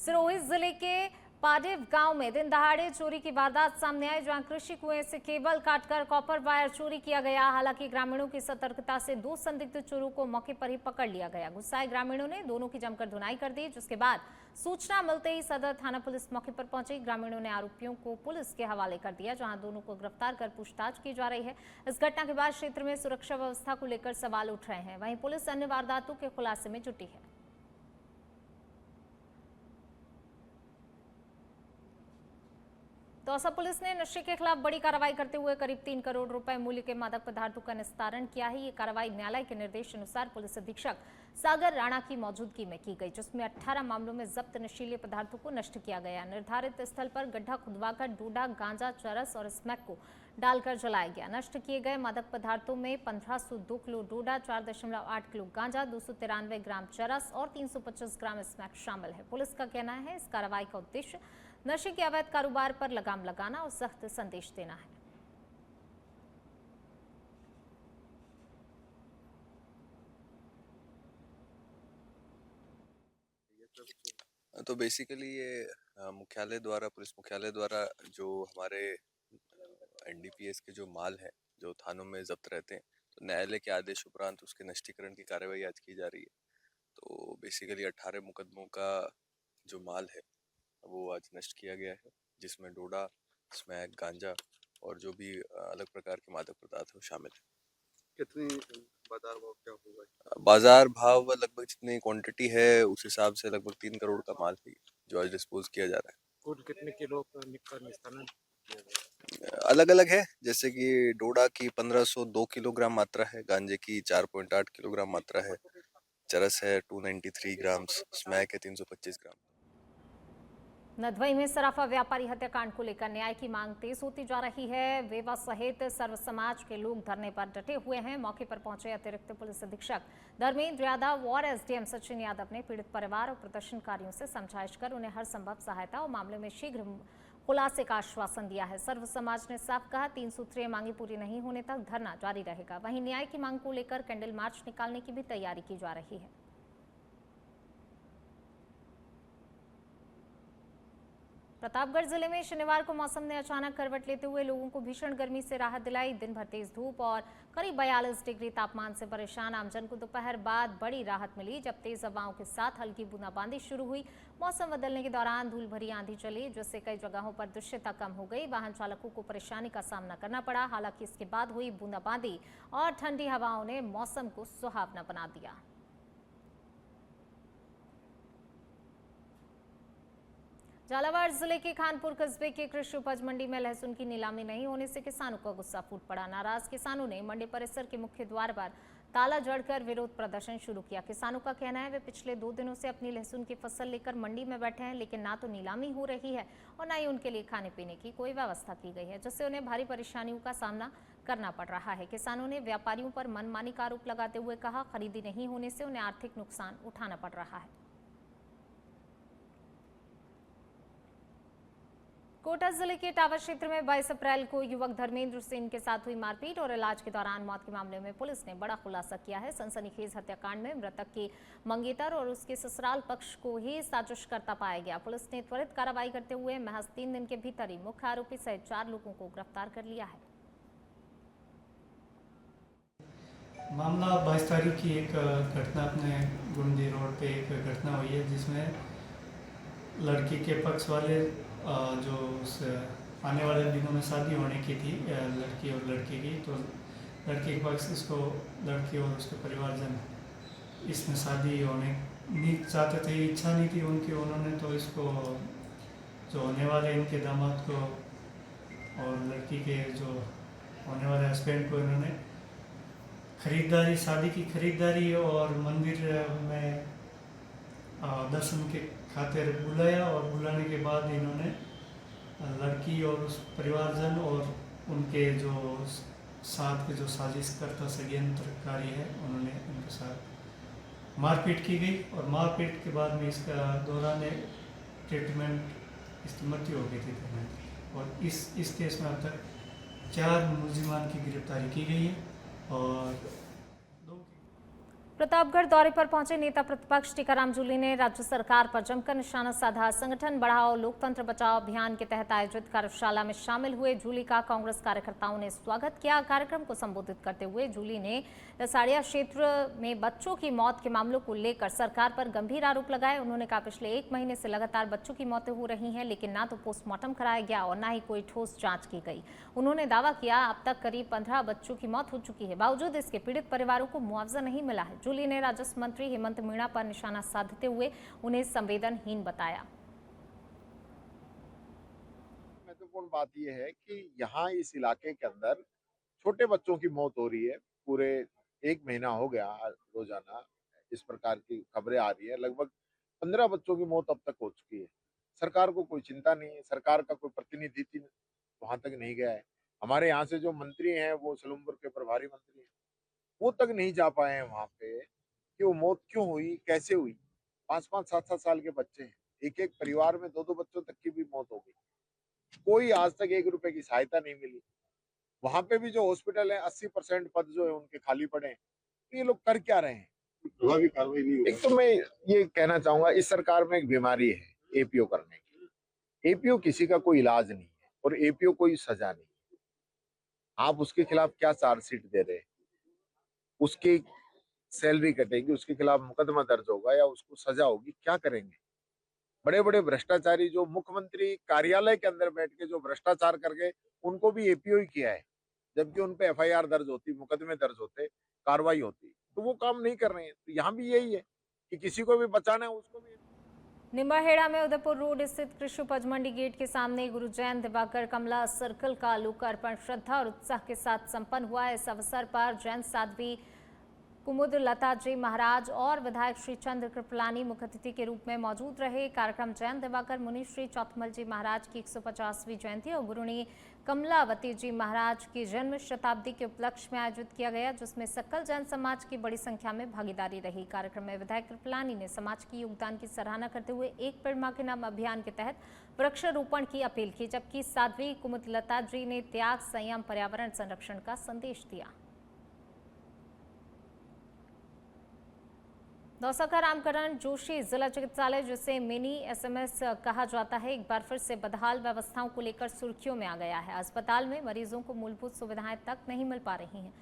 सिरोही जिले के पाडेव गांव में दिन दहाड़े चोरी की वारदात सामने आई, जहां कृषि कुएं से केबल काटकर कॉपर वायर चोरी किया गया। हालांकि ग्रामीणों की सतर्कता से दो संदिग्ध चोरों को मौके पर ही पकड़ लिया गया। गुस्साए ग्रामीणों ने दोनों की जमकर धुनाई कर दी, जिसके बाद सूचना मिलते ही सदर थाना पुलिस मौके पर पहुंची। ग्रामीणों ने आरोपियों को पुलिस के हवाले कर दिया, जहां दोनों को गिरफ्तार कर पूछताछ की जा रही है। इस घटना के बाद क्षेत्र में सुरक्षा व्यवस्था को लेकर सवाल उठ रहे हैं। वहीं पुलिस अन्य वारदातों के खुलासे में जुटी है। दौसा पुलिस ने नशे के खिलाफ बड़ी कार्रवाई करते हुए करीब 3 करोड़ रुपए मूल्य के मादक पदार्थों का निस्तारण किया है। ये कार्रवाई न्यायालय के निर्देश अनुसार पुलिस अधीक्षक सागर राणा की मौजूदगी में की गई, जिसमें 18 मामलों में जब्त नशीले पदार्थों को नष्ट किया गया। निर्धारित स्थल पर गड्ढा खुदवाकर डोडा, गांजा, चरस और स्मैक को डालकर जलाया गया। नष्ट किए गए मादक पदार्थों में 1502 किलो डोडा, 4.8 किलो गांजा, 293 ग्राम चरस और 325 ग्राम स्मैक शामिल है। पुलिस का कहना है इस कार्रवाई का उद्देश्य नशे के अवैध कारोबार पर लगाम लगाना और सख्त संदेश देना है। तो बेसिकली ये मुख्यालय द्वारा, पुलिस मुख्यालय द्वारा जो हमारे एनडीपीएस के जो माल है जो थानों में जब्त रहते हैं, तो न्यायालय के आदेश उपरांत उसके नष्टीकरण की कार्रवाई आज की जा रही है। तो बेसिकली 18 मुकदमों का जो माल है वो आज नष्ट किया गया है, जिसमें डोडा, स्मैक, गांजा और जो भी अलग प्रकार के मादक पदार्थ है वो शामिल है। कितनी बाजार भाव क्या होगा? बाजार भाव लगभग जितनी क्वांटिटी है उस हिसाब से लगभग 3 करोड़ का माल है जो आज डिस्पोज किया जा रहा है। कुल कितने किलो का निस्तारण किया गया? अलग अलग है, जैसे कि डोडा की 1502 किलोग्राम मात्रा है, गांजे की 4.8 किलोग्राम मात्रा है, चरस है 293 ग्राम, स्मैक है 325 ग्राम। नदवई में सराफा व्यापारी हत्याकांड को लेकर न्याय की मांग तेज होती जा रही है। वेवा सहित सर्व समाज के लोग धरने पर डटे हुए हैं। मौके पर पहुंचे अतिरिक्त पुलिस अधीक्षक धर्मेंद्र यादव और एसडीएम सचिन यादव ने पीड़ित परिवार और प्रदर्शनकारियों से समझाइश कर उन्हें हर संभव सहायता और मामले में शीघ्र खुलासे का आश्वासन दिया है। सर्व समाज ने साफ कहा 3 सूत्रीय मांगे पूरी नहीं होने तक धरना जारी रहेगा। वहीं न्याय की मांग को लेकर कैंडल मार्च निकालने की भी तैयारी की जा रही है। प्रतापगढ़ जिले में शनिवार को मौसम ने अचानक करवट लेते हुए लोगों को भीषण गर्मी से राहत दिलाई। दिन भर तेज धूप और करीब 42 डिग्री तापमान से परेशान आमजन को दोपहर बाद बड़ी राहत मिली, जब तेज हवाओं के साथ हल्की बूंदाबांदी शुरू हुई। मौसम बदलने के दौरान धूल भरी आंधी चली, जिससे कई जगहों पर दृश्यता कम हो गई। वाहन चालकों को परेशानी का सामना करना पड़ा। हालांकि इसके बाद हुई बूंदाबांदी और ठंडी हवाओं ने मौसम को सुहावना बना दिया। झालावाड़ जिले के खानपुर कस्बे के कृषि उपज मंडी में लहसुन की नीलामी नहीं होने से किसानों का गुस्सा फूट पड़ा। नाराज किसानों ने मंडी परिसर के मुख्य द्वार पर ताला जड़कर विरोध प्रदर्शन शुरू किया। किसानों का कहना है वे पिछले 2 दिनों से अपनी लहसुन की फसल लेकर मंडी में बैठे हैं, लेकिन ना तो नीलामी हो रही है और ना ही उनके लिए खाने पीने की कोई व्यवस्था की गई है, जिससे उन्हें भारी परेशानियों का सामना करना पड़ रहा है। किसानों ने व्यापारियों पर मनमानी का आरोप लगाते हुए कहा खरीदी नहीं होने से उन्हें आर्थिक नुकसान उठाना पड़ रहा है। कोटा जिले के टावर क्षेत्र में 22 अप्रैल को युवक धर्मेंद्र सिंह के साथ हुई मारपीट और इलाज के दौरान मौत के मामले में पुलिस ने बड़ा खुलासा किया है। सनसनीखेज हत्याकांड में मृतक के मंगेतर और उसके ससुराल पक्ष को ही साजिशकर्ता पाया गया। पुलिस ने त्वरित कार्रवाई करते हुए महज 3 दिन के भीतर ही मुख्य आरोपी सहित 4 लोगों को गिरफ्तार कर लिया है। मामला 22 तारीख की एक घटना अपने गुंडी रोड पे एक घटना हुई है, जिसमें लड़की के पक्ष वाले जो उस आने वाले दिनों में शादी होने की थी लड़की और लड़के की, तो लड़के के पक्ष इसको, लड़की और उसके परिवारजन इसमें शादी होने नहीं चाहते थे, इच्छा नहीं थी उनकी। उन्होंने तो इसको जो होने वाले इनके दामाद को और लड़की के जो होने वाले हस्बैंड को इन्होंने खरीदारी, शादी की खरीदारी और मंदिर में दर्शन के खातिर बुलाया और बुलाने के बाद इन्होंने लड़की और उस परिवारजन और उनके जो साथ के जो साजिशकर्ता षड्यंत्रकारी है उन्होंने उनके साथ मारपीट की गई और मारपीट के बाद में इसका दौरान ट्रीटमेंट इसकी मृत्यु हो गई थी। और इस केस में अब तक 4 मुलजिमान की गिरफ्तारी की गई है और प्रतापगढ़ दौरे पर पहुंचे नेता प्रतिपक्ष टीकाराम जूली ने राज्य सरकार पर जमकर निशाना साधा। संगठन बढ़ाओ लोकतंत्र बचाओ अभियान के तहत आयोजित कार्यशाला में शामिल हुए जूली का कांग्रेस कार्यकर्ताओं ने स्वागत किया। कार्यक्रम को संबोधित करते हुए जूली ने लसाड़िया क्षेत्र में बच्चों की मौत के मामलों को लेकर सरकार पर गंभीर आरोप लगाए। उन्होंने कहा, पिछले 1 महीने से लगातार बच्चों की मौतें हो रही हैं, लेकिन ना तो पोस्टमार्टम कराया गया और ना ही कोई ठोस जांच की गई। उन्होंने दावा किया, अब तक करीब 15 बच्चों की मौत हो चुकी है, बावजूद इसके पीड़ित परिवारों को मुआवजा नहीं मिला है। जूली ने राजस्व मंत्री हेमंत मीणा पर निशाना साधते हुए उन्हें संवेदनहीन बताया। महत्वपूर्ण बात यह है कि यहाँ इस इलाके के अंदर छोटे बच्चों की मौत हो रही है। पूरे 1 महीना हो गया रोजाना इस प्रकार की खबरें आ रही है। लगभग 15 बच्चों की मौत अब तक हो चुकी है। सरकार को कोई चिंता नहीं है, सरकार का कोई प्रतिनिधि वहां तक नहीं गया है। हमारे यहाँ से जो मंत्री हैं, वो सलूमपुर के प्रभारी मंत्री हैं, वो तक नहीं जा पाए हैं वहां पे कि वो मौत क्यों हुई, कैसे हुई। 5-5, 7-7 साल के बच्चे हैं, एक परिवार में 2-2 बच्चों तक की भी मौत हो गई। कोई आज तक 1 रुपए की सहायता नहीं मिली। वहां पे भी जो हॉस्पिटल है, 80% पद जो है उनके खाली पड़े हैं। तो ये लोग कर क्या रहे हैं? प्रभावी कार्रवाई नहीं एक तो मैं ये कहना चाहूंगा, इस सरकार में एक बीमारी है एपीओ करने की। एपीओ किसी का कोई इलाज नहीं है और एपीओ कोई सजा नहीं है। आप उसके खिलाफ क्या चार्जशीट दे रहे हैं? उसकी सैलरी कटेगी, उसके खिलाफ मुकदमा दर्ज होगा या उसको सजा होगी, क्या करेंगे? बड़े बड़े भ्रष्टाचारी जो मुख्यमंत्री कार्यालय के अंदर बैठ के जो भ्रष्टाचार करके उनको भी एपीओ ही किया है, जबकि उन पे एफआईआर दर्ज होती, मुकदमे दर्ज होते, कार्रवाई होती, तो वो काम नहीं कर रहे हैं। तो यहाँ भी यही है कि किसी को भी बचाना है उसको भी। निम्बाहेड़ा में उदयपुर रोड स्थित कृषि उपज मंडी गेट के सामने गुरु जैन दिवाकर कमला सर्कल का लोकार्पण श्रद्धा और उत्साह के साथ संपन्न हुआ। इस अवसर पर जैन साध्वी कुमुद लता जी महाराज और विधायक श्री चंद्र कृपलानी मुख्य अतिथि के रूप में मौजूद रहे। कार्यक्रम जैन दिवाकर मुनि श्री चौथमल जी महाराज की 150वीं जयंती और गुरुणी कमलावती जी महाराज की जन्म शताब्दी के उपलक्ष्य में आयोजित किया गया, जिसमें सकल जैन समाज की बड़ी संख्या में भागीदारी रही। कार्यक्रम में विधायक कृपलानी ने समाज के योगदान की सराहना करते हुए एक पेड़ मां के नाम अभियान के तहत वृक्षारोपण की अपील की, जबकि साध्वी कुमुद लता जी ने त्याग, संयम, पर्यावरण संरक्षण का संदेश दिया। दौसा का रामकरण जोशी जिला चिकित्सालय, जिसे मिनी एसएमएस कहा जाता है, एक बार फिर से बदहाल व्यवस्थाओं को लेकर सुर्खियों में आ गया है। अस्पताल में मरीजों को मूलभूत सुविधाएं तक नहीं मिल पा रही हैं।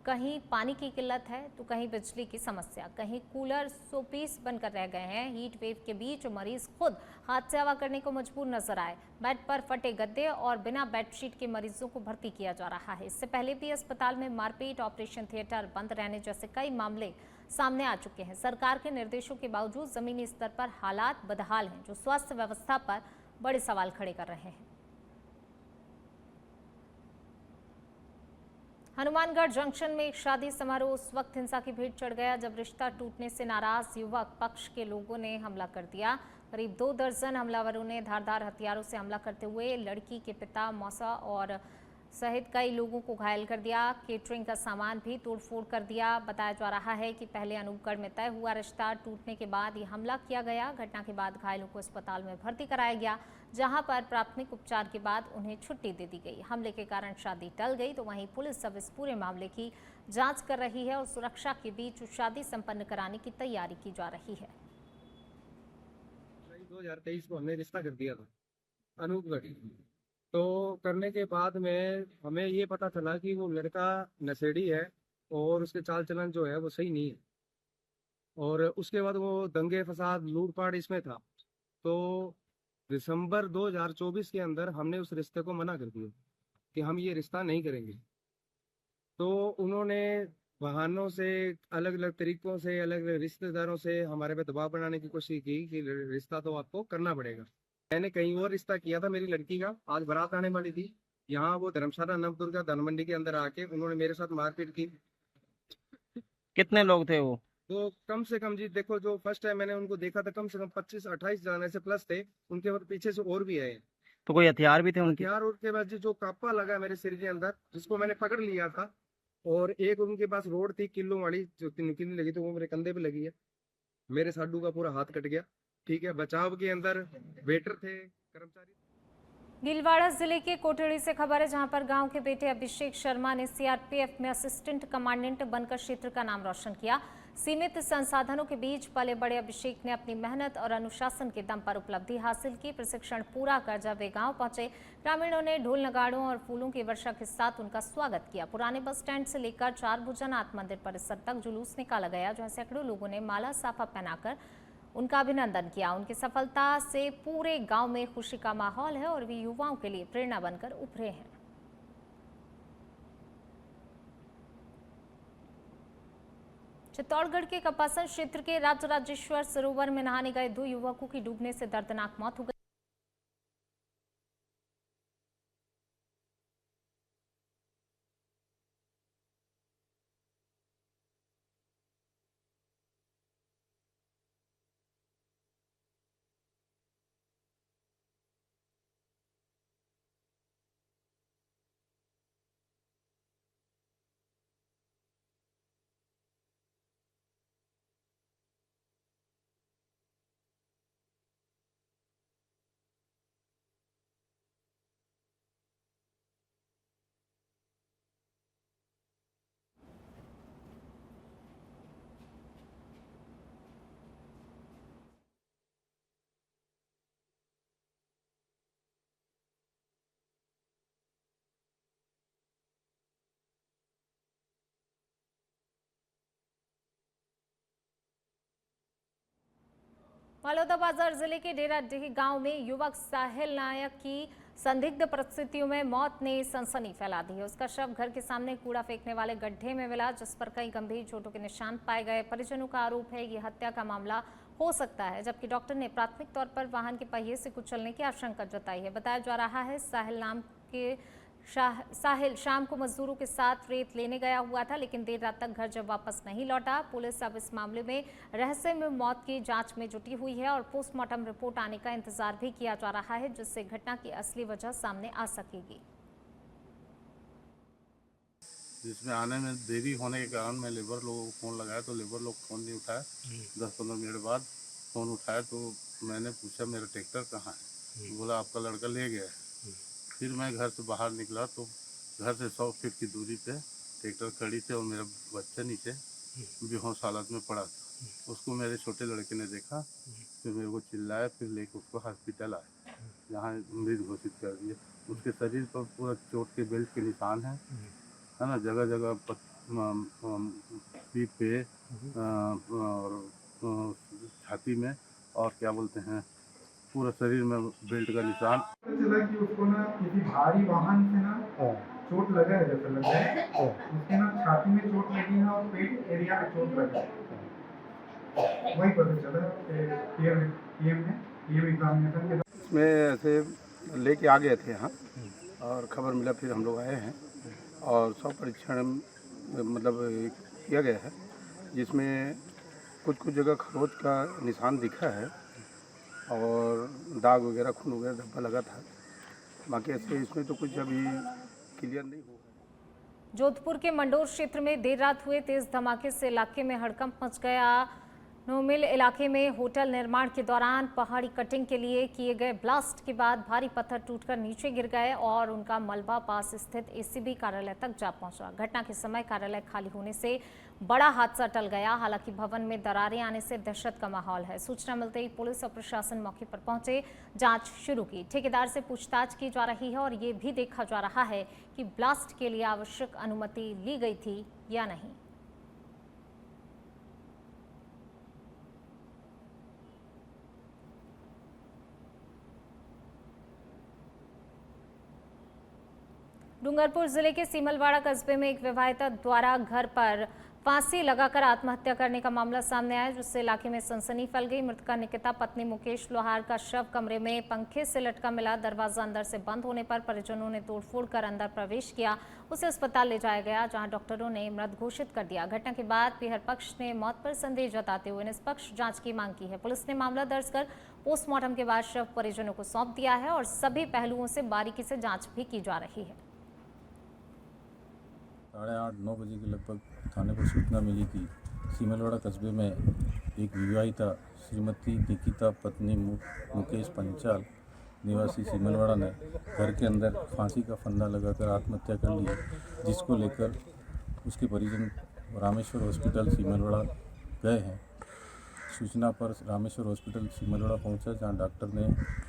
कहीं पानी की किल्लत है तो कहीं बिजली की समस्या, कहीं कूलर शोपीस बनकर रह गए हैं। हीट वेव के बीच मरीज खुद हाथ से हवा करने को मजबूर नजर आए। बेड पर फटे गद्दे और बिना बेडशीट के मरीजों को भर्ती किया जा रहा है। इससे पहले भी अस्पताल में मारपीट, ऑपरेशन थिएटर बंद रहने जैसे कई मामले सामने आ चुके हैं। सरकार के निर्देशों के बावजूद जमीनी स्तर पर हालात बदहाल हैं, जो स्वास्थ्य व्यवस्था पर बड़े सवाल खड़े कर रहे हैं। हनुमानगढ़ जंक्शन में एक शादी समारोह उस वक्त हिंसा की भेंट चढ़ गया जब रिश्ता टूटने से नाराज युवक पक्ष के लोगों ने हमला कर दिया। करीब 2 दर्जन हमलावरों ने धारदार हथियारों से हमला करते हुए लड़की के पिता, मौसा और सहित कई लोगों को घायल कर दिया। केटरिंग का सामान भी तोड़फोड़ कर दिया। बताया जा रहा है कि पहले अनूपगढ़ में तय हुआ रिश्ता टूटने के बाद ये हमला किया गया। घटना के बाद घायलों को अस्पताल में भर्ती कराया गया, जहां पर प्राथमिक उपचार के बाद उन्हें छुट्टी दे दी गई। हमले के कारण शादी टल गई, तो वहीं पुलिस अब इस पूरे मामले की जांच कर रही है और सुरक्षा के बीच शादी संपन्न कराने की तैयारी की जा रही है। 2023 को हमने रिश्ता कर दिया था अनूपगढ़। तो करने के बाद में हमें ये पता चला कि वो लड़का नशेड़ी है और उसके चाल चलन जो है वो सही नहीं है। और उसके बाद वो दंगे फसाद लूटपाट इसमें था। तो दिसंबर 2024 के अंदर हमने उस रिश्ते को मना कर दिया कि हम ये रिश्ता नहीं करेंगे। तो उन्होंने बहानों से, अलग अलग तरीकों से, अलग अलग रिश्तेदारों से हमारे पे दबाव बनाने की कोशिश की कि रिश्ता तो आपको करना पड़ेगा। मैंने कहीं और रिश्ता किया था मेरी लड़की का। आज बारात आने वाली थी, यहाँ वो धर्मशाला नवदुर्गा धनमंडी के अंदर आके उन्होंने मेरे साथ मारपीट की। कितने लोग थे वो? तो कम से कम जी देखो, जो फर्स्ट टाइम मैंने उनको देखा था कम से कम 25-28 जाने से प्लस थे। उनके बाद पीछे से और भी आए। तो कोई हथियार भी थे उनके? हथियार और के बाद जी जो कापा लगा मेरे सिर के अंदर, जिसको मैंने पकड़ लिया था, और एक उनके पास रोड थी किलो वाली जो नुकीली लगी, तो वो मेरे कंधे पे लगी है। मेरे साडू का पूरा हाथ कट गया। ठीक है, बचाव के अंदर वेटर थे, कर्मचारी। भीलवाड़ा जिले के कोटड़ी से खबर है, जहां पर गांव के बेटे अभिषेक शर्मा ने सीआरपीएफ में असिस्टेंट कमांडेंट बनकर क्षेत्र का नाम रोशन किया। सीमित संसाधनों के बीच पले बड़े अभिषेक ने अपनी मेहनत और अनुशासन के दम पर उपलब्धि हासिल की। प्रशिक्षण पूरा कर जब वे गांव पहुंचे, ग्रामीणों ने ढोल नगाड़ों और फूलों की वर्षा के साथ उनका स्वागत किया। पुराने बस स्टैंड से लेकर चार भुजनाथ मंदिर परिसर तक जुलूस निकाला गया, जहां सैकड़ों लोगों ने माला साफा पहनाकर उनका अभिनंदन किया। उनकी सफलता से पूरे गाँव में खुशी का माहौल है और वे युवाओं के लिए प्रेरणा बनकर उभरे हैं। चित्तौड़गढ़ के कपासन क्षेत्र के राजराजेश्वर सरोवर में नहाने गए 2 युवकों की डूबने से दर्दनाक मौत हो गई। बलौदा बाजार जिले के डेराडीह गांव में युवक साहिल नायक की संदिग्ध परिस्थितियों में मौत ने सनसनी फैला दी है। उसका शव घर के सामने कूड़ा फेंकने वाले गड्ढे में मिला, जिस पर कई गंभीर चोटों के निशान पाए गए। परिजनों का आरोप है ये हत्या का मामला हो सकता है, जबकि डॉक्टर ने प्राथमिक तौर पर वाहन के पहिए से कुचलने की आशंका जताई है। बताया जा रहा है साहिल शाम को मजदूरों के साथ रेत लेने गया हुआ था, लेकिन देर रात तक घर जब वापस नहीं लौटा। पुलिस अब इस मामले में रहस्यमय मौत की जांच में जुटी हुई है और पोस्टमार्टम रिपोर्ट आने का इंतजार भी किया जा रहा है, जिससे घटना की असली वजह सामने आ सकेगी। जिसमें आने में देरी होने के कारण मैं लेबर लोगों को फ़ोन लगाया तो लेबर लोग फ़ोन नहीं उठाया। 10-15 मिनट बाद फ़ोन उठाया तो मैंने पूछा मेरा ट्रैक्टर कहाँ है, बोला आपका लड़का ले गया है। फिर मैं घर से बाहर निकला तो घर से 100 फीट की दूरी पे ट्रैक्टर खड़ी थे और मेरा बच्चा नीचे बेहोश हालत में पड़ा था। उसको मेरे छोटे लड़के ने देखा, फिर मेरे को चिल्लाया, फिर लेकर उसको हॉस्पिटल आए, जहाँ मृत घोषित कर दिया। उसके शरीर पर पूरा चोट के बेल्ट के निशान है ना, जगह जगह पीठ पे और छाती में और क्या बोलते हैं पूरा शरीर में बेल्ट का निशान। चला कि उसको ना किसी भारी वाहन से ना चोट लगा है, जैसे लगा है उसके ना छाती में चोट लगी है और पेट एरिया में चोट लगी है। वही पता चला पीएम एग्जामिनेशन के इसमें ऐसे लेके आ गए थे यहाँ और खबर मिला, फिर हम लोग आए हैं और सब परीक्षण मतलब किया गया है, जिसमें कुछ जगह खरोच का निशान दिखा है और दाग वगैरह खून वगैरह धब्बा लगा था। बाकी ऐसे इसमें तो कुछ अभी क्लियर नहीं हुआ। जोधपुर के मंडोर क्षेत्र में देर रात हुए तेज धमाके से इलाके में हड़कंप मच गया। नोमिल इलाके में होटल निर्माण के दौरान पहाड़ी कटिंग के लिए किए गए ब्लास्ट के बाद भारी पत्थर टूटकर नीचे गिर गए और उनका मलबा पास स्थित एसीबी कार्यालय तक जा पहुंचा। घटना के समय कार्यालय खाली होने से बड़ा हादसा टल गया। हालांकि भवन में दरारें आने से दहशत का माहौल है। सूचना मिलते ही पुलिस और प्रशासन मौके पर पहुंचे, जांच शुरू की। ठेकेदार से पूछताछ की जा रही है और ये भी देखा जा रहा है कि ब्लास्ट के लिए आवश्यक अनुमति ली गई थी या नहीं। डूंगरपुर जिले के सीमलवाड़ा कस्बे में एक विवाहिता द्वारा घर पर फांसी लगाकर आत्महत्या करने का मामला सामने आया, जिससे इलाके में सनसनी फैल गई। मृतका निकिता पत्नी मुकेश लोहार का शव कमरे में पंखे से लटका मिला। दरवाजा अंदर से बंद होने पर परिजनों ने तोड़फोड़ कर अंदर प्रवेश किया। उसे अस्पताल ले जाया गया, जहां डॉक्टरों ने मृत घोषित कर दिया। घटना के बाद पीहर पक्ष ने मौत पर संदेह जताते हुए निष्पक्ष जांच की मांग की है। पुलिस ने मामला दर्ज कर पोस्टमार्टम के बाद शव परिजनों को सौंप दिया है और सभी पहलुओं से बारीकी से जाँच भी की जा रही है। 8:30-9 बजे के लगभग थाने पर सूचना मिली कि सीमलवाड़ा कस्बे में एक विवाहिता श्रीमती निकिता पत्नी मुकेश पंचाल निवासी सीमलवाड़ा ने घर के अंदर फांसी का फंदा लगाकर आत्महत्या कर ली, जिसको लेकर उसके परिजन रामेश्वर हॉस्पिटल सीमलवाड़ा गए हैं। सूचना पर रामेश्वर हॉस्पिटल सीमलवाड़ा पहुंचा, जहां डॉक्टर ने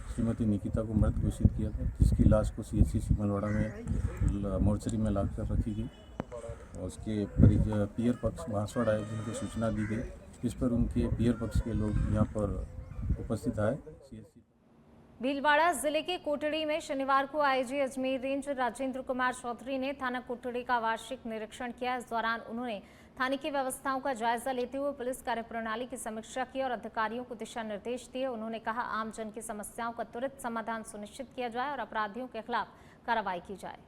श्रीमती निकिता को मृत घोषित किया था, जिसकी लाश को CHC सीमलवाड़ा में मोर्चरी में लाकर रखी गई और उसके पियर पक्ष बांसवाड़ा आए, जिनको सूचना दी गई। इस पर उनके पियर पक्ष के लोग यहाँ पर उपस्थित आए। भीलवाड़ा जिले के कोटड़ी में शनिवार को आईजी अजमेर रेंज राजेंद्र कुमार चौधरी ने थाना कोटड़ी का वार्षिक निरीक्षण किया। इस दौरान उन्होंने थाने की व्यवस्थाओं का जायजा लेते हुए पुलिस कार्यप्रणाली की समीक्षा की और अधिकारियों को दिशा निर्देश दिए। उन्होंने कहा, आम जन की समस्याओं का त्वरित समाधान सुनिश्चित किया जाए और अपराधियों के खिलाफ कार्रवाई की जाए।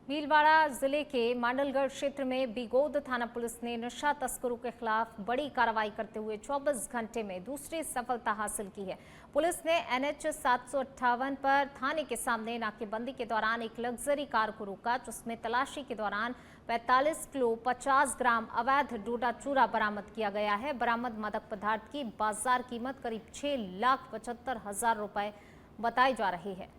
भीलवाड़ा जिले के मांडलगढ़ क्षेत्र में बिगोद थाना पुलिस ने नशा तस्करों के खिलाफ बड़ी कार्रवाई करते हुए 24 घंटे में दूसरी सफलता हासिल की है। पुलिस ने NH 758 पर थाने के सामने नाकेबंदी के दौरान एक लग्जरी कार को रोका, जिसमें तलाशी के दौरान 45 किलो 50 ग्राम अवैध डोडा चूरा बरामद किया गया है। बरामद मादक पदार्थ की बाजार कीमत करीब 6,75,000 रुपए बताई जा रही है।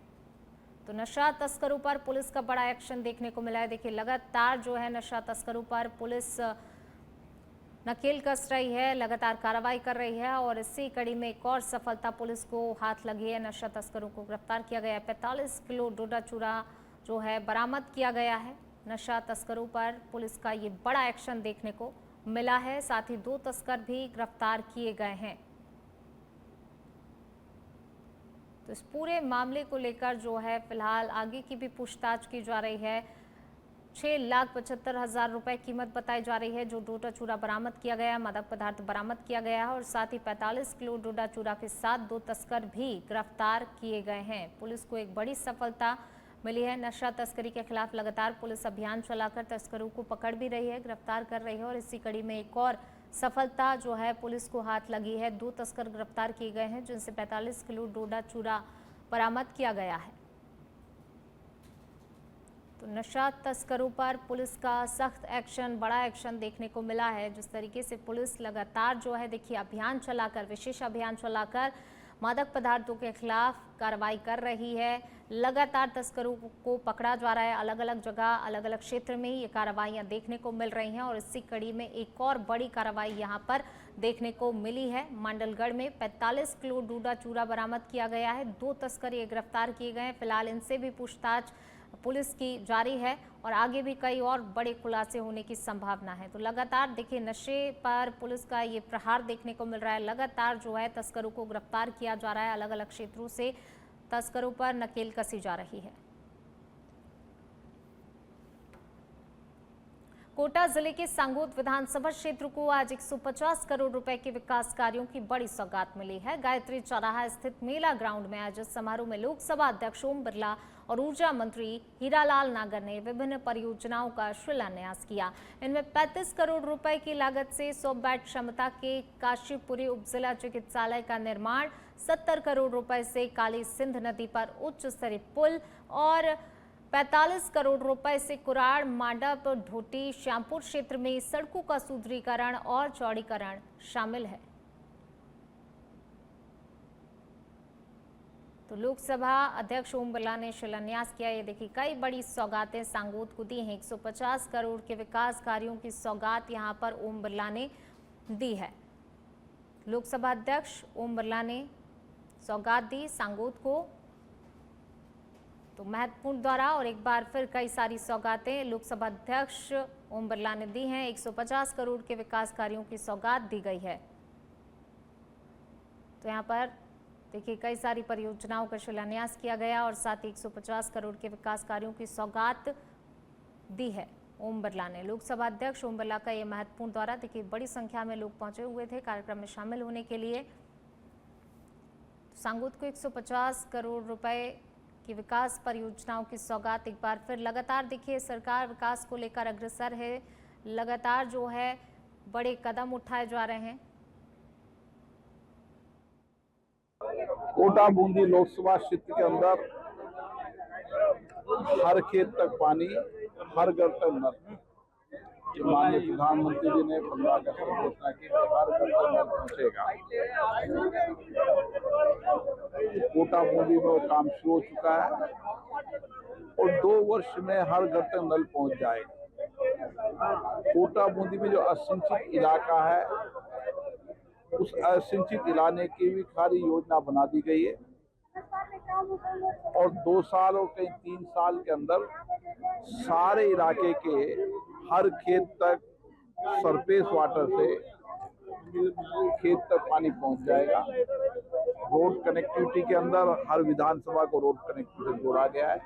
तो नशा तस्करों पर पुलिस का बड़ा एक्शन देखने को मिला है। देखिए, लगातार जो है नशा तस्करों पर पुलिस नकेल कस रही है, लगातार कार्रवाई कर रही है और इसी कड़ी में एक और सफलता पुलिस को हाथ लगी है। नशा तस्करों को गिरफ्तार किया गया है। 45 किलो डोडा चूरा जो है बरामद किया गया है। नशा तस्करों पर पुलिस का ये बड़ा एक्शन देखने को मिला है। साथ ही 2 तस्कर भी गिरफ्तार किए गए हैं। तो इस पूरे मामले को लेकर जो है फिलहाल आगे की भी पूछताछ की जा रही है। 6,75,000 रुपए कीमत बताई जा रही है जो डोडा चूरा बरामद किया गया, मादक पदार्थ बरामद किया गया है और साथ ही 45 किलो डोडा चूरा के साथ 2 तस्कर भी गिरफ्तार किए गए हैं। पुलिस को एक बड़ी सफलता मिली है। नशा तस्करी के खिलाफ लगातार पुलिस अभियान चलाकर तस्करों को पकड़ भी रही है, गिरफ्तार कर रही है और इसी कड़ी में एक और सफलता जो है पुलिस को हाथ लगी है। 2 तस्कर गिरफ्तार किए गए हैं, जिनसे 45 किलो डोडा चूरा बरामद किया गया है। तो नशा तस्करों पर पुलिस का सख्त एक्शन, बड़ा एक्शन देखने को मिला है। जिस तरीके से पुलिस लगातार जो है देखिए अभियान चलाकर, विशेष अभियान चलाकर मादक पदार्थों के खिलाफ कार्रवाई कर रही है। लगातार तस्करों को पकड़ा जा रहा है। अलग अलग जगह, अलग अलग क्षेत्र में ये कार्रवाइयां देखने को मिल रही हैं और इसी कड़ी में एक और बड़ी कार्रवाई यहां पर देखने को मिली है। मांडलगढ़ में 45 किलो डोडा चूरा बरामद किया गया है। 2 तस्कर ये गिरफ्तार किए गए हैं। फिलहाल इनसे भी पूछताछ पुलिस की जारी है और आगे भी कई और बड़े खुलासे होने की संभावना है। तो लगातार देखिए नशे पर पुलिस का ये प्रहार देखने को मिल रहा है। लगातार जो है तस्करों को गिरफ्तार किया जा रहा है। अलग अलग क्षेत्रों से तस्करों पर नकेल कसी जा रही है। कोटा जिले के सांगोद विधानसभा क्षेत्र को आज 150 करोड़ रुपए के विकास कार्यों की बड़ी सौगात मिली है। गायत्री चौराहा स्थित मेला ग्राउंड में आयोजित समारोह में लोकसभा अध्यक्ष ओम बिरला और ऊर्जा मंत्री हीरालाल नागर ने विभिन्न परियोजनाओं का शिलान्यास किया। इनमें 35 करोड़ रुपए की लागत से 100 बेड क्षमता के काशीपुरी उपजिला चिकित्सालय का निर्माण, 70 करोड़ रुपए से काली सिंध नदी पर उच्च स्तरीय पुल और 45 करोड़ रुपए से कुराड़, मांडप, ढोटी, श्यामपुर क्षेत्र में सड़कों का सुदृढ़ीकरण और चौड़ीकरण शामिल है। तो लोकसभा अध्यक्ष ओम बिरला ने शिलान्यास किया। ये देखिए कई बड़ी सौगातें सांगोद को दी हैं। 150 करोड़ के विकास कार्यों की सौगात यहां पर ओम बिरला ने दी है। लोकसभा अध्यक्ष ओम बिरला ने सौगात दी सांगोद को। तो महत्वपूर्ण द्वारा और एक बार फिर कई सारी सौगातें लोकसभा अध्यक्ष ओम बिरला ने दी हैं। 150 करोड़ के विकास कार्यों की सौगात दी गई है। तो यहाँ पर देखिए कई सारी परियोजनाओं का शिलान्यास किया गया और साथ ही 150 करोड़ के विकास कार्यों की सौगात दी है ओम बिरला ने। लोकसभा अध्यक्ष ओम बिरला का ये महत्वपूर्ण दौरा, देखिए बड़ी संख्या में लोग पहुंचे हुए थे कार्यक्रम में शामिल होने के लिए। सांगोद को 150 करोड़ रुपए की विकास परियोजनाओं की सौगात एक बार फिर। लगातार देखिए सरकार विकास को लेकर अग्रसर है। लगातार जो है बड़े कदम उठाए जा रहे हैं। कोटा बूंदी लोकसभा क्षेत्र के अंदर हर खेत तक पानी, हर घर तक नल। माननीय प्रधानमंत्री जी ने 15 अगस्त को घोषणा की कि हर घर तक नल पहुंचेगा। कोटा बूंदी में वो काम शुरू हो चुका है और 2 वर्ष में हर घर तक नल पहुंच जाएगा। कोटा बूंदी में जो असिंचित इलाका है, उस असिंचित इलाके की भी खाली योजना बना दी गई है और 2 साल और कहीं 3 साल के अंदर सारे इलाके के हर खेत तक सरफेस वाटर से खेत तक पानी पहुंच जाएगा। रोड कनेक्टिविटी के अंदर हर विधानसभा को रोड कनेक्टिविटी जोड़ा गया है।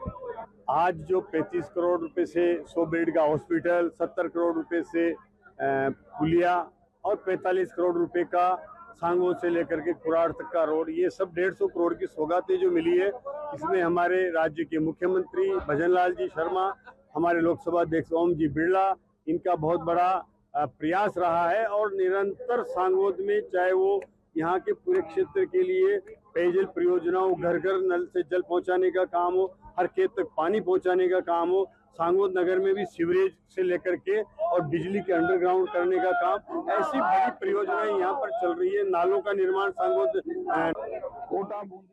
आज जो 35 करोड़ रुपए से 100 बेड का हॉस्पिटल, 70 करोड़ रुपए से पुलिया और 45 करोड़ रुपए का सांगों से लेकर के कुराड़ तक का रोड, ये सब 150 करोड़ की सौगातें जो मिली है, इसमें हमारे राज्य के मुख्यमंत्री भजनलाल जी शर्मा, हमारे लोकसभा अध्यक्ष ओम जी बिरला, इनका बहुत बड़ा प्रयास रहा है और निरंतर सांगोद में, चाहे वो यहाँ के पूरे क्षेत्र के लिए पेयजल परियोजनाओं, घर घर नल से जल पहुँचाने का काम हो, हर खेत तक पानी पहुँचाने का काम हो, सांगोद नगर में भी सीवरेज से लेकर के और बिजली के अंडरग्राउंड करने का काम, ऐसी बड़ी परियोजनाएं यहाँ पर चल रही है। नालों का निर्माण सांगोद कोटा बूंदी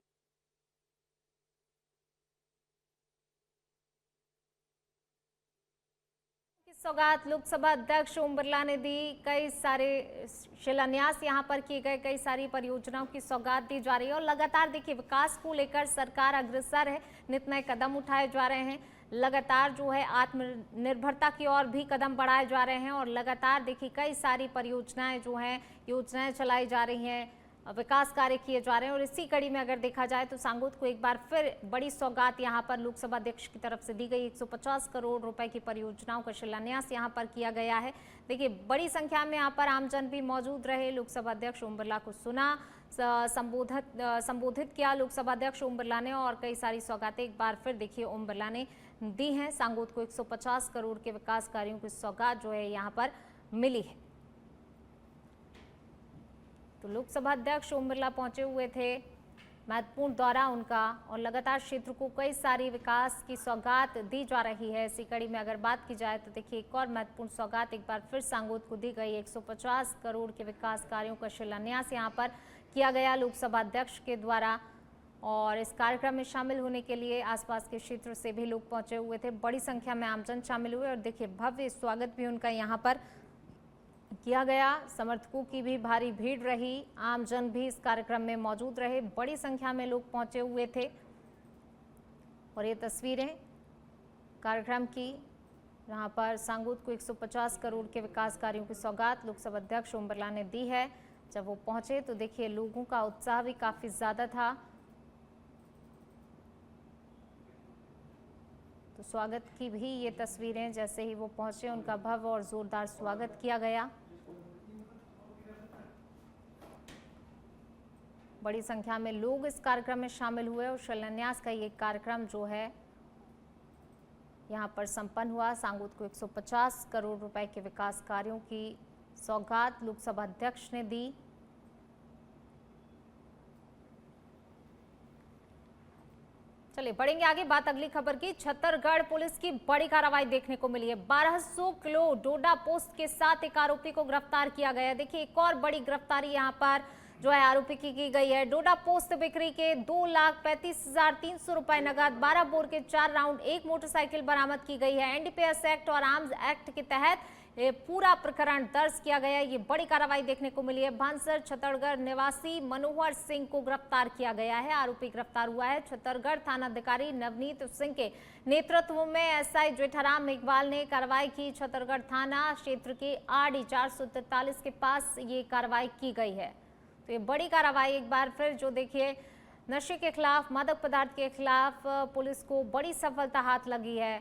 सौगात लोकसभा अध्यक्ष ओम बिरला ने दी। कई सारे शिलान्यास यहाँ पर किए गए, कई सारी परियोजनाओं की सौगात दी जा रही है और लगातार देखिए विकास को लेकर सरकार अग्रसर है, नित नए कदम उठाए जा रहे हैं। लगातार जो है आत्मनिर्भरता की ओर भी कदम बढ़ाए जा रहे हैं और लगातार देखिए कई सारी परियोजनाएं जो हैं, योजनाएं चलाई जा रही हैं, विकास कार्य किए जा रहे हैं। और इसी कड़ी में अगर देखा जाए तो सांगोद को एक बार फिर बड़ी सौगात यहाँ पर लोकसभा अध्यक्ष की तरफ से दी गई। 150 करोड़ रुपए की परियोजनाओं का शिलान्यास यहाँ पर किया गया है। देखिए बड़ी संख्या में यहाँ पर आमजन भी मौजूद रहे। लोकसभा अध्यक्ष ओम बिरला को सुना, संबोधित किया लोकसभा अध्यक्ष ओम बिरला ने और कई सारी सौगातें एक बार फिर देखिए ओम बिरला ने दी हैं। सांगोद को 150 करोड़ के विकास कार्यों की सौगात जो है यहाँ पर मिली है। तो लोकसभा अध्यक्ष ओम बिरला पहुंचे हुए थे, महत्वपूर्ण दौरा उनका और लगातार क्षेत्र को कई सारी विकास की सौगात दी जा रही है। इसी कड़ी में अगर बात की जाए तो देखिए एक और महत्वपूर्ण सौगात एक बार फिर सांगोद को दी गई। 150 करोड़ के विकास कार्यों का शिलान्यास यहाँ पर किया गया लोकसभा अध्यक्ष के द्वारा और इस कार्यक्रम में शामिल होने के लिए आसपास के क्षेत्र से भी लोग पहुंचे हुए थे। बड़ी संख्या में आमजन शामिल हुए और देखिए भव्य स्वागत भी उनका यहाँ पर किया गया। समर्थकों की भी भारी भीड़ रही, आमजन भी इस कार्यक्रम में मौजूद रहे, बड़ी संख्या में लोग पहुंचे हुए थे। और ये तस्वीरें कार्यक्रम की, यहाँ पर सांगोद को 150 करोड़ के विकास कार्यों की सौगात लोकसभा अध्यक्ष ओम बिरला ने दी है। जब वो पहुंचे तो देखिए लोगों का उत्साह भी काफी ज्यादा था। तो स्वागत की भी ये तस्वीरें, जैसे ही वो पहुंचे उनका भव्य और जोरदार स्वागत किया गया। बड़ी संख्या में लोग इस कार्यक्रम में शामिल हुए और शिलान्यास का ये कार्यक्रम जो है यहाँ पर संपन्न हुआ। सांगोद को 150 करोड़ रुपए के विकास कार्यों की सौगात लोकसभा अध्यक्ष ने दी। चलिए बढ़ेंगे आगे, बात अगली खबर की। छत्तीसगढ़ पुलिस की बड़ी कार्रवाई देखने को मिली है। 1200 किलो डोडा पोस्ट के साथ एक आरोपी को गिरफ्तार किया गया है। देखिए एक और बड़ी गिरफ्तारी यहाँ पर जो है आरोपी की गई है। डोडा पोस्ट बिक्री के 2,35,300 रुपए नगद, 12 बोर के 4 राउंड, एक मोटरसाइकिल बरामद की गई है। एनडीपीएस एक्ट और आर्म्स एक्ट के तहत ये पूरा प्रकरण दर्ज किया गया है। ये बड़ी कार्रवाई देखने को मिली है। भानसर छत्तीसगढ़ निवासी मनोहर सिंह को गिरफ्तार किया गया है। आरोपी गिरफ्तार हुआ है। छत्तीसगढ़ थानाधिकारी नवनीत सिंह के नेतृत्व में एसआई जेठाराम इकबाल ने कार्रवाई की। छत्तीसगढ़ थाना क्षेत्र के आरडी 443 के पास ये कार्रवाई की गई है। तो ये बड़ी कार्रवाई एक बार फिर जो देखिए नशे के खिलाफ, मादक पदार्थ के खिलाफ पुलिस को बड़ी सफलता हाथ लगी है।